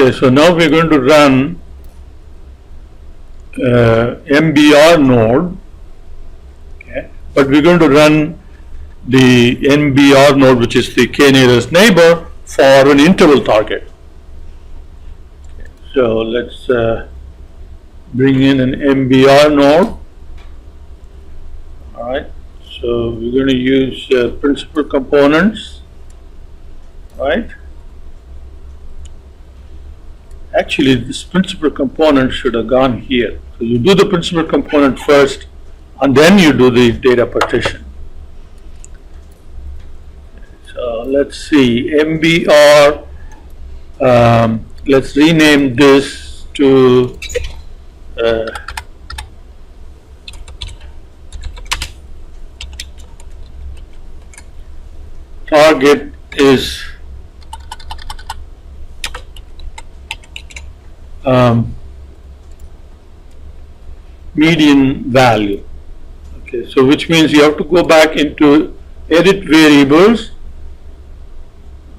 Okay, so now we're going to run MBR node, okay, but we're going to run the MBR node, which is the k nearest neighbor, for an interval target. Okay, so let's bring in an MBR node. All right, so we're going to use principal components, right? Actually, this principal component should have gone here. So you do the principal component first, and then you do the data partition. So let's see, MBR, let's rename this to target is median value. Okay, so which means you have to go back into edit variables.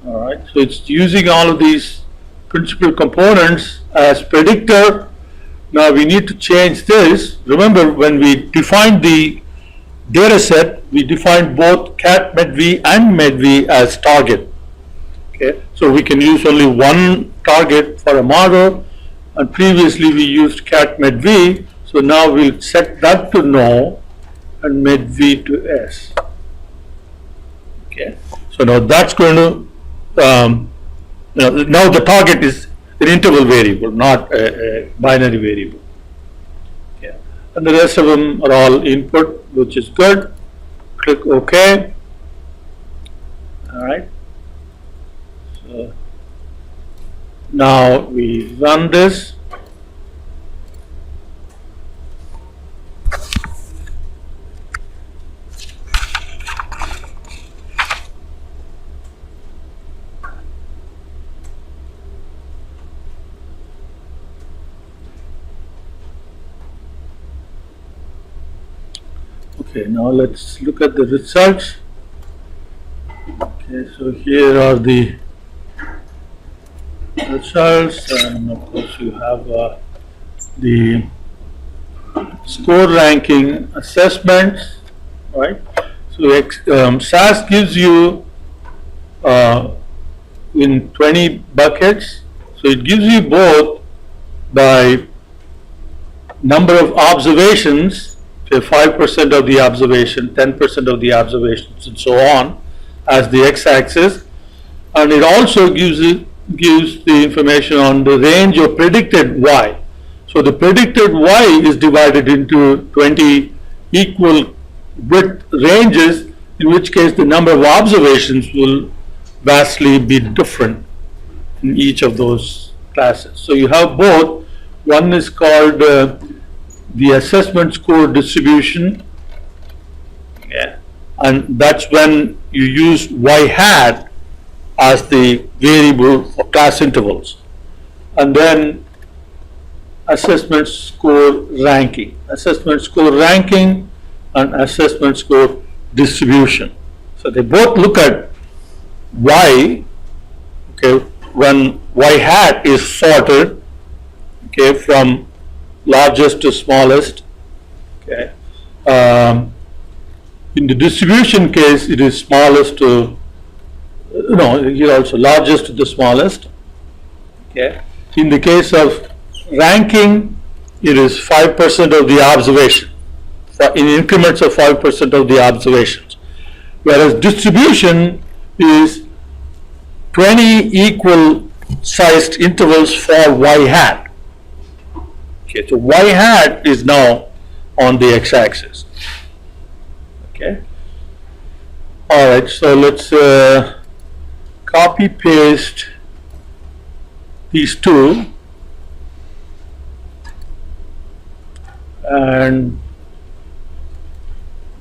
All right, so it's using all of these principal components as predictor. Now we need to change this. Remember, when we defined the data set, we defined both cat medv and medv as target. Okay, so we can use only one target for a model, and previously we used cat medv. So now we'll set that to no and medv to s. Okay, so now that's going to now the target is an interval variable, not a binary variable. Yeah. And the rest of them are all input, which is good. Click OK. All right. So now we run this. Okay, now let's look at the results. Okay, so here are the results, and of course you have the score ranking assessments, right? So SAS gives you in 20 buckets, so it gives you both by number of observations, say 5% of the observation, 10% of the observations, and so on, as the x-axis, and it also gives the information on the range of predicted y. So the predicted y is divided into 20 equal width ranges, in which case the number of observations will vastly be different in each of those classes. So you have both. One is called the assessment score distribution, yeah, and that's when you use y hat as the variable for class intervals, and then assessment score ranking and assessment score distribution. So they both look at y, okay, when y hat is sorted, okay, from largest to smallest. Okay. In the distribution case, it is smallest to, here also largest to the smallest. Okay. In the case of ranking, it is 5% of the observation, in increments of 5% of the observations. Whereas distribution is 20 equal sized intervals for y hat. Okay, so y hat is now on the x-axis. Okay. All right, so let's copy paste these two, and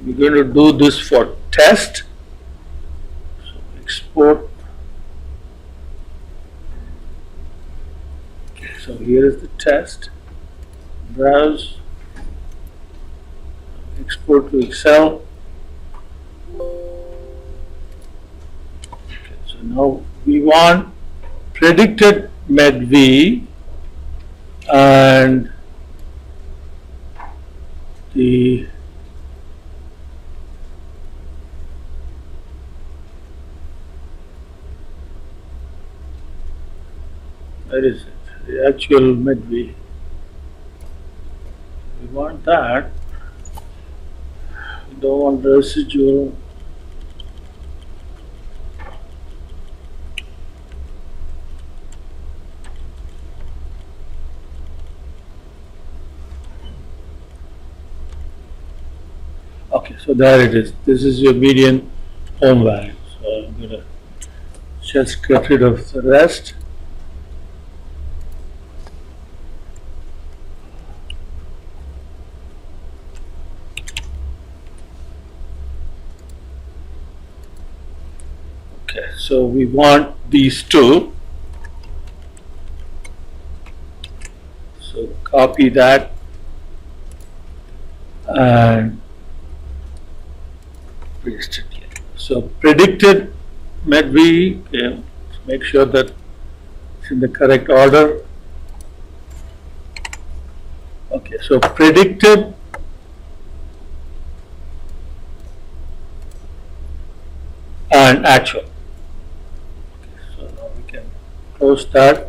we're going to do this for test. So export. Okay, so here is the test. Browse, export to Excel. Okay, so now we want predicted Med V and the where is it? The actual Med V. We want that. We don't want the residual. Okay, so there it is. This is your median home value. So I'm going to just get rid of the rest. Okay, so we want these two. So copy that and paste it here. So predicted Med V, okay, make sure that it's in the correct order. Okay, so predicted and actual. Okay, so now we can close that.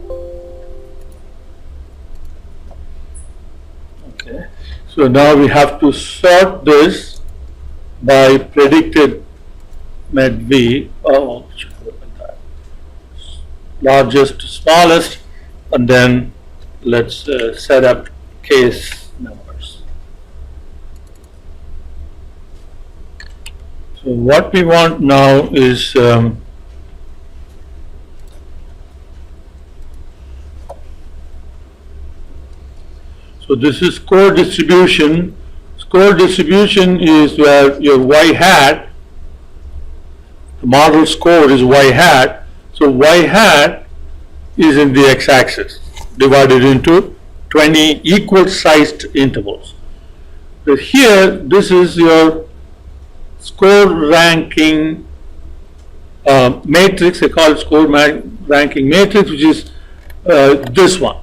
Okay, so now we have to sort this by predicted Med V. Oh, should open that. Largest to smallest, and then let's set up case numbers. So what we want now is so this is score distribution. Score distribution is where your y hat, the model score is y hat. So y hat is in the x-axis, divided into 20 equal sized intervals. But here, this is your score ranking matrix. They call it score ranking matrix, which is this one.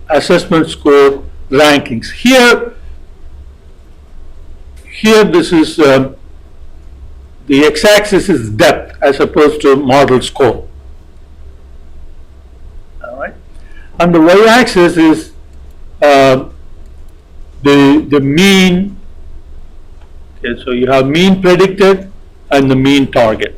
Assessment score rankings. Here this is the x-axis is depth as opposed to model score. All right, and the y-axis is the mean. Okay, so you have mean predicted and the mean target.